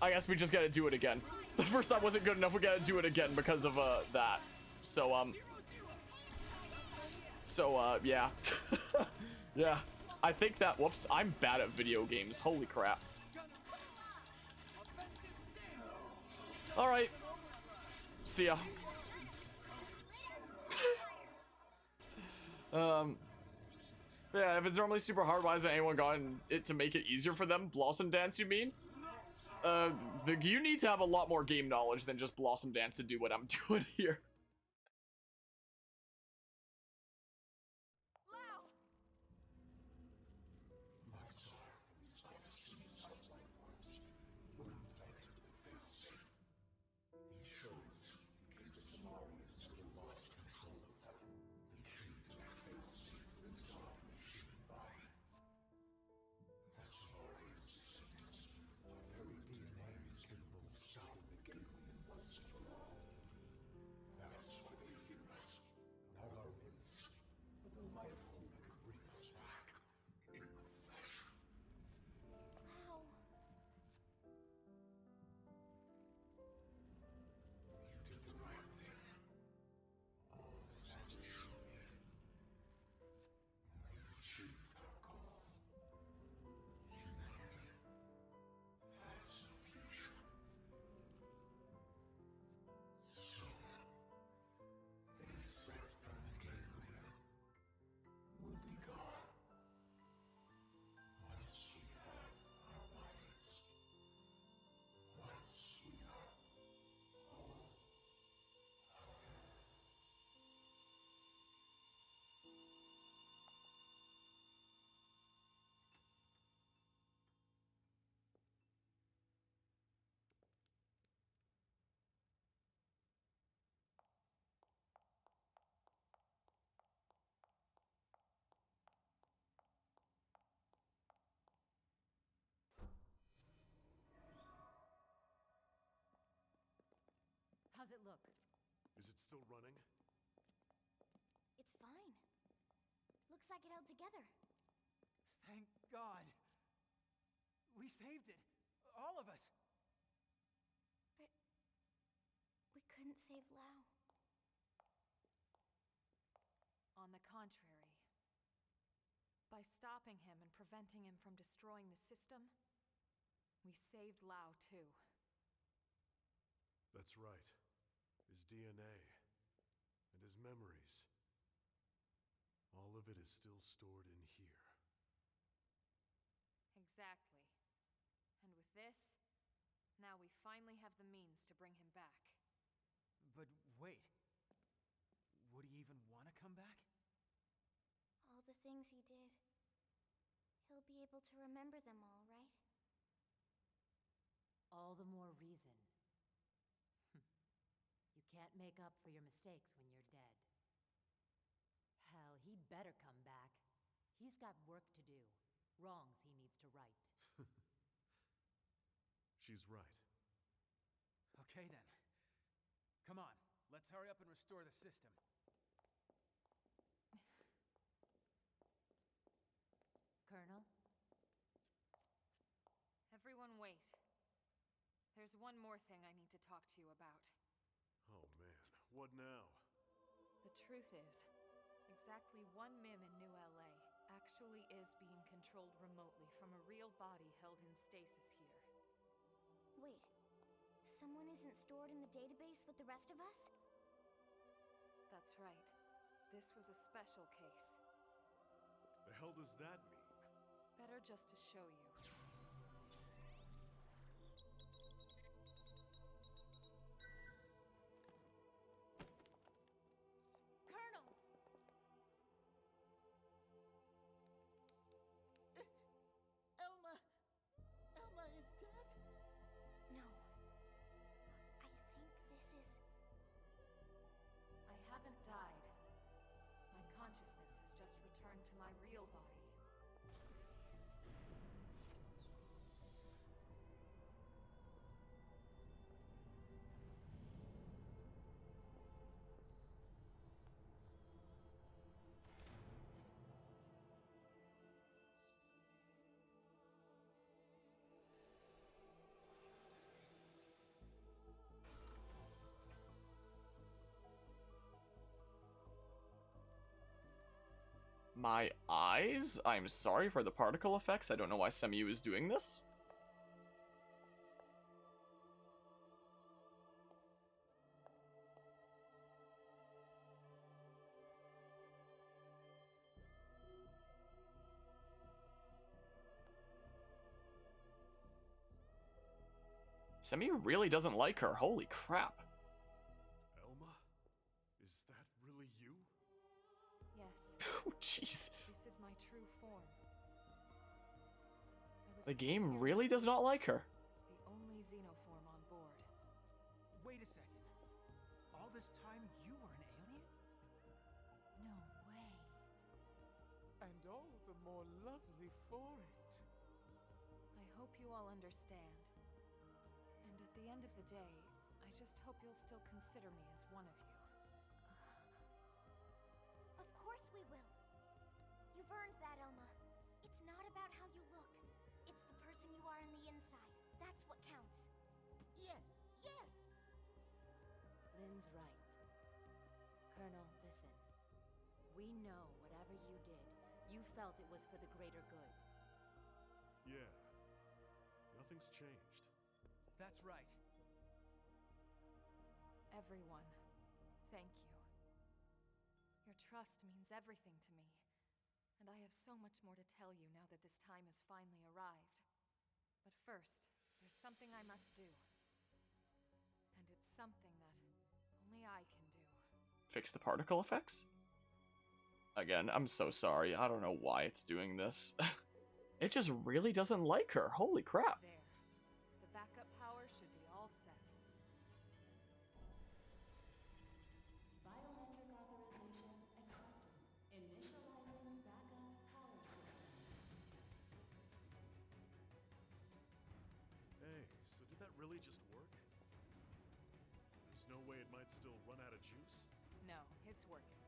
I guess we just gotta do it again. The first time wasn't good enough, we gotta do it again because of that. So, yeah. Yeah. I think that, whoops, I'm bad at video games. Holy crap. Alright. See ya. Yeah, if it's normally super hard, why hasn't anyone gotten it to make it easier for them? Blossom Dance, you mean? You need to have a lot more game knowledge than just Blossom Dance to do what I'm doing here. How's it look? Is it still running? It's fine. Looks like it held together. Thank God. We saved it. All of us. But we couldn't save Lao. On the contrary. By stopping him and preventing him from destroying the system, we saved Lao too. That's right. His DNA. And his memories. All of it is still stored in here. Exactly. And with this, now we finally have the means to bring him back. But wait. Would he even want to come back? All the things he did. He'll be able to remember them all, right? All the more reason. You can't make up for your mistakes when you're dead. Hell, he'd better come back. He's got work to do. Wrongs he needs to right. She's right. Okay then. Come on, let's hurry up and restore the system. Colonel? Everyone wait. There's one more thing I need to talk to you about. Oh man, what now? The truth is, exactly one MIM in New LA actually is being controlled remotely from a real body held in stasis here. Wait, someone isn't stored in the database with the rest of us? That's right. This was a special case. The hell does that mean? Better just to show you. Colonel! Elma is dead? No. I think this is... I haven't died. My consciousness has just returned to my real body. My eyes? I'm sorry for the particle effects. I don't know why Cemu is doing this. Cemu really doesn't like her. Holy crap. Elma? Is that really you? Yes. Oh, jeez. This is my true form. The game really does not like her. The only xenoform on board. Wait a second. All this time you were an alien? No way. And all the more lovely for it. I hope you all understand. And at the end of the day, I just hope you'll still consider me as one of you. Of course we will. You've earned that, Elma. It's not about how you look. It's the person you are on the inside. That's what counts. Yes, yes! Lynn's right. Colonel, listen. We know whatever you did, you felt it was for the greater good. Yeah. Nothing's changed. That's right. Everyone, thank you. Your trust means everything to me. And I have so much more to tell you now that this time has finally arrived. But first, there's something I must do. And it's something that only I can do. Fix the particle effects? Again, I'm so sorry. I don't know why it's doing this. It just really doesn't like her. Holy crap. There. The backup power should be all set. Biometric authorization accepted. Initializing backup power system. Hey, so did that really just work? There's no way it might still run out of juice? No, it's working.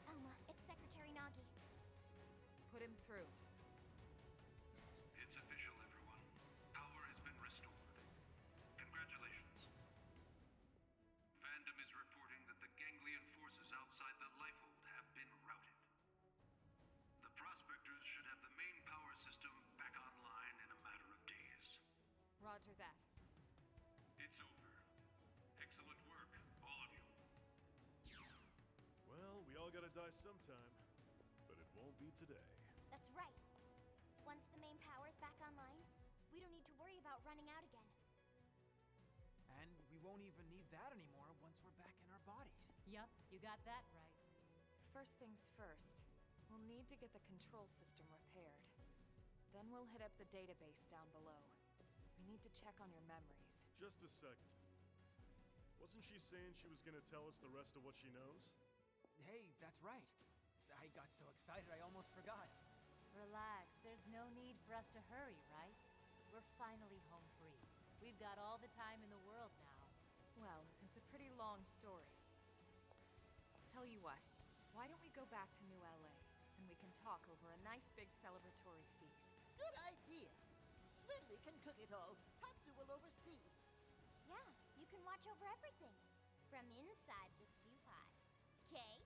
Elma, it's Secretary Nagi. Put him through. It's official, everyone. Power has been restored. Congratulations. Fandom is reporting that the ganglion forces outside the Lifehold have been routed. The Prospectors should have the main power system back online in a matter of days. Roger that. It's over. Excellent work, all of you. Well, we all gotta die sometime. But it won't be today. That's right. Once the main power's back online, we don't need to worry about running out again. And we won't even need that anymore once we're back in our bodies. Yup, you got that right. First things first, we'll need to get the control system repaired. Then we'll hit up the database down below. We need to check on your memories. Just a second. Wasn't she saying she was gonna tell us the rest of what she knows? Hey, that's right. I got so excited I almost forgot. Relax, there's no need for us to hurry, right? We're finally home free. We've got all the time in the world now. Well, it's a pretty long story. Tell you what, why don't we go back to New LA, and we can talk over a nice big celebratory feast. Good idea. Lindley can cook it all. Tatsu will oversee. Yeah, you can watch over everything. From inside the stew pot. Okay?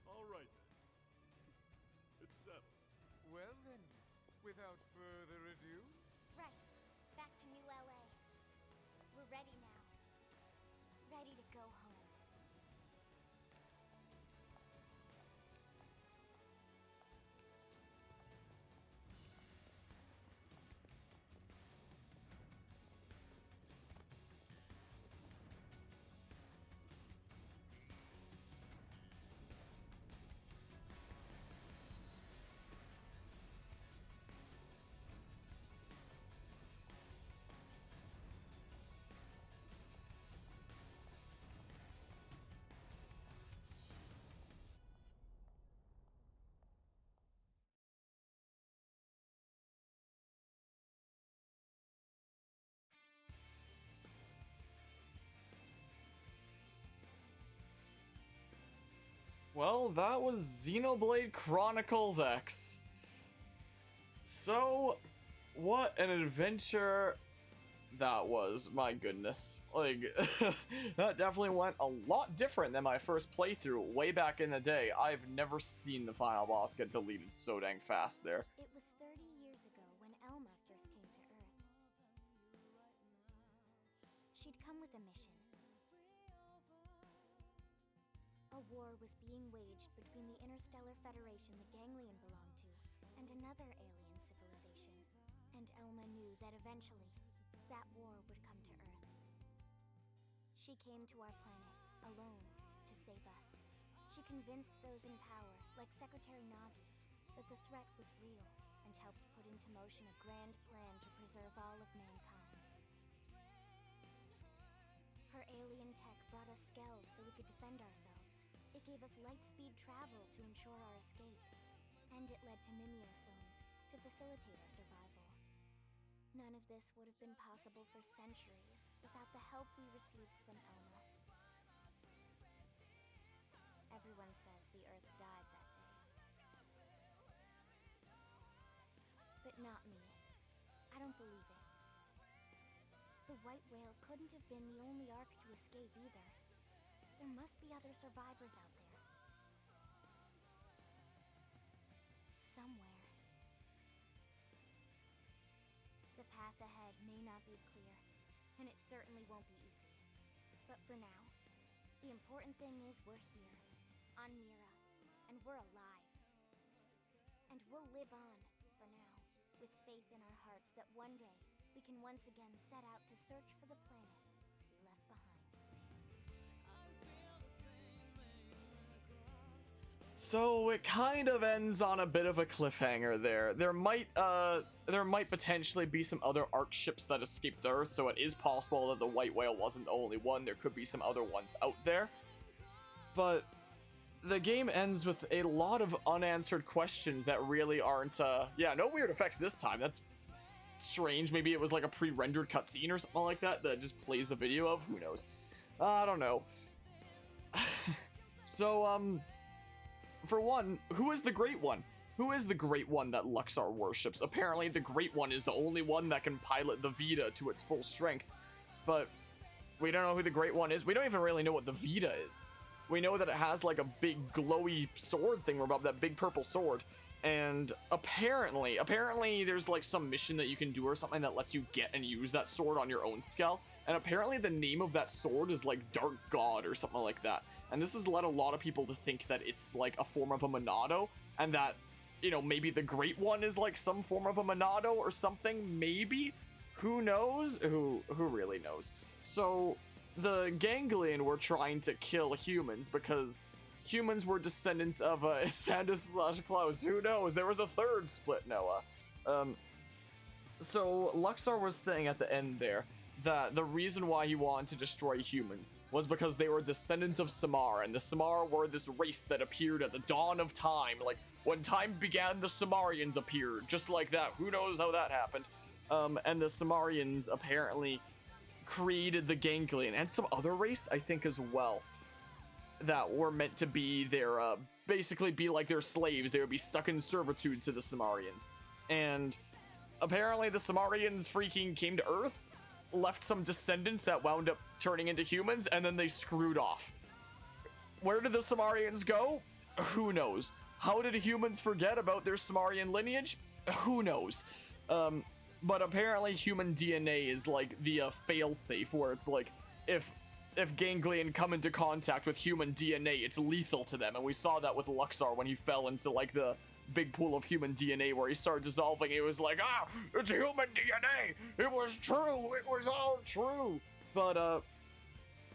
All right then. It's settled. Well then, without further ado, Right. Back to New LA. We're ready now. Ready to go home. Well, that was Xenoblade Chronicles X. So, what an adventure that was. My goodness. Like, that definitely went a lot different than my first playthrough way back in the day. I've never seen the final boss get deleted so dang fast there. It was 30 years ago when Elma first came to Earth. She'd come with a mission. A war was being waged between the Interstellar Federation the Ganglion belonged to and another alien civilization. And Elma knew that eventually, that war would come to Earth. She came to our planet, alone, to save us. She convinced those in power, like Secretary Nagi, that the threat was real, and helped put into motion a grand plan to preserve all of mankind. Her alien tech brought us skells so we could defend ourselves. It gave us light-speed travel to ensure our escape. And it led to mimeosomes to facilitate our survival. None of this would have been possible for centuries without the help we received from Elma. Everyone says the Earth died that day. But not me. I don't believe it. The white whale couldn't have been the only Ark to escape either. There must be other survivors out there. Somewhere. The path ahead may not be clear, and it certainly won't be easy. But for now, the important thing is we're here, on Mira, and we're alive. And we'll live on, for now, with faith in our hearts that one day we can once again set out to search for the planet we left behind. So it kind of ends on a bit of a cliffhanger there. There might potentially be some other Ark ships that escaped the Earth, so it is possible that the white whale wasn't the only one. There could be some other ones out there. But the game ends with a lot of unanswered questions that really aren't, yeah, no weird effects this time. That's strange. Maybe it was like a pre-rendered cutscene or something like that that just plays the video of. Who knows? I don't know. So, for one, who is the Great One? Who is the Great One that Luxar worships? Apparently, the Great One is the only one that can pilot the Vita to its full strength. But we don't know who the Great One is. We don't even really know what the Vita is. We know that it has like a big glowy sword thing above, that big purple sword. And apparently there's like some mission that you can do or something that lets you get and use that sword on your own scale. And apparently the name of that sword is like Dark God or something like that. And this has led a lot of people to think that it's like a form of a Monado, and that, you know, maybe the Great One is like some form of a Monado or something, maybe? Who knows? Who really knows? So the Ganglion were trying to kill humans because humans were descendants of Sandus/Klaus. Who knows? There was a third split, Noah. So Luxar was saying at the end there that the reason why he wanted to destroy humans was because they were descendants of Samar, and the Samar were this race that appeared at the dawn of time. Like, when time began, the Samarians appeared, just like that. Who knows how that happened? And the Samarians apparently created the Ganglion, and some other race, I think, as well, that were meant to be their, basically be like their slaves. They would be stuck in servitude to the Samarians. And apparently the Samarians freaking came to Earth, left some descendants that wound up turning into humans, and then they screwed off. Where did the Samarians go? Who knows? How did humans forget about their Samarian lineage? Who knows? But apparently human DNA is like the failsafe, where it's like if Ganglion come into contact with human DNA, it's lethal to them. And we saw that with Luxar when he fell into like the big pool of human DNA where he started dissolving. It was like, it's human DNA. It was true. It was all true. But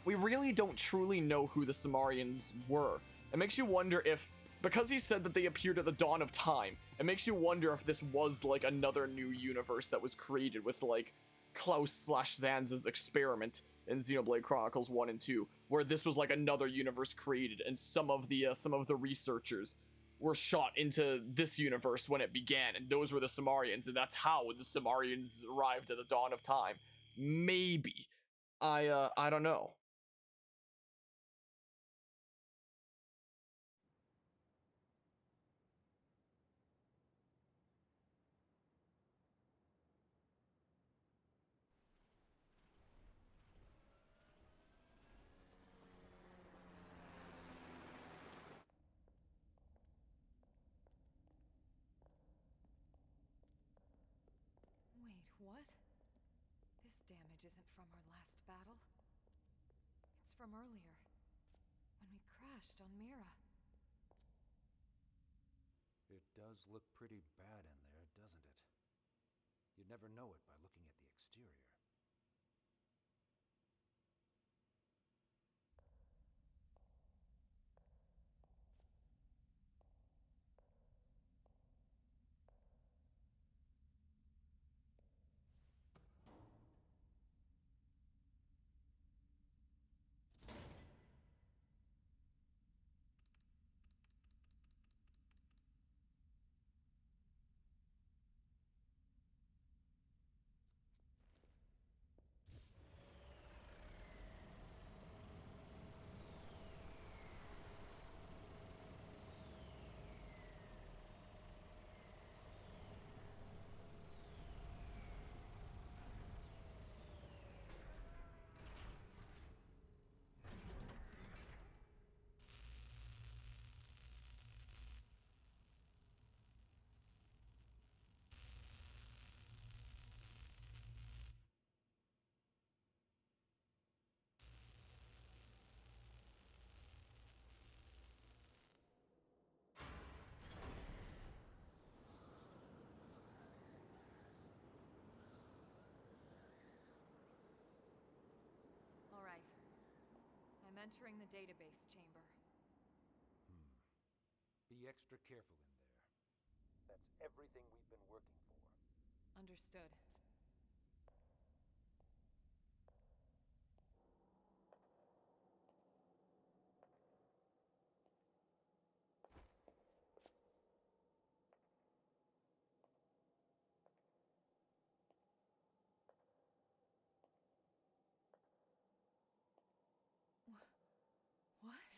we really don't truly know who the Samarians were. It makes you wonder if, because he said that they appeared at the dawn of time, it makes you wonder if this was like another new universe that was created with like Klaus/Zanz's experiment in Xenoblade Chronicles 1 and 2, where this was like another universe created, and some of the researchers were shot into this universe when it began, and those were the Samarians, and that's how the Samarians arrived at the dawn of time. Maybe. I don't know. Wait, what? This damage isn't from our last battle. It's from earlier, when we crashed. trashed on Mira. It does look pretty bad in there, doesn't it? You'd never know it by looking at the exterior. All right. I'm entering the database chamber. Be extra careful in there. That's everything we've been working for. Understood. What?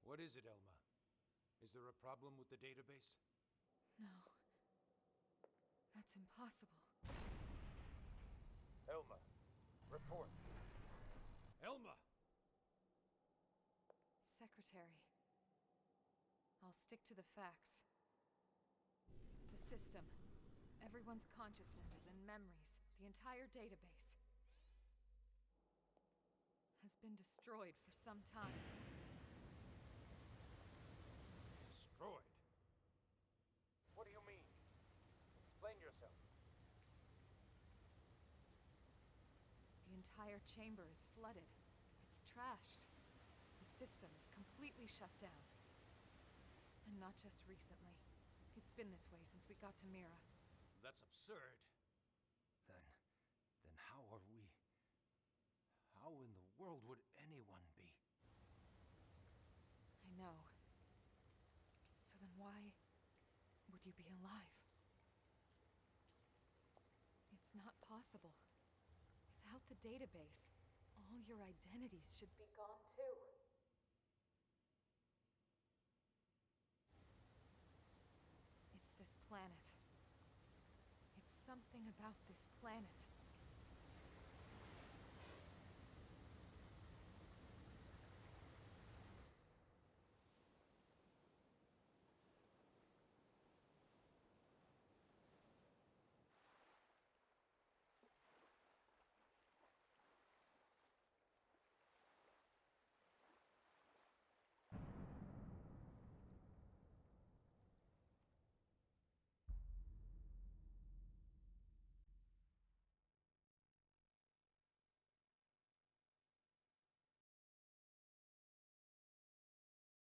What is it, Elma? Is there a problem with the database? No. That's impossible. Elma, report. Elma! Secretary. I'll stick to the facts. The system. Everyone's consciousnesses and memories. The entire database. Has been destroyed for some time. Destroyed? What do you mean? Explain yourself. The entire chamber is flooded. It's trashed. The system is completely shut down. And not just recently. It's been this way since we got to Mira. That's absurd. Then how are we... How in the world would anyone be? I know. So then why would you be alive? It's not possible. Without the database, all your identities should be gone too. It's this planet. It's something about this planet.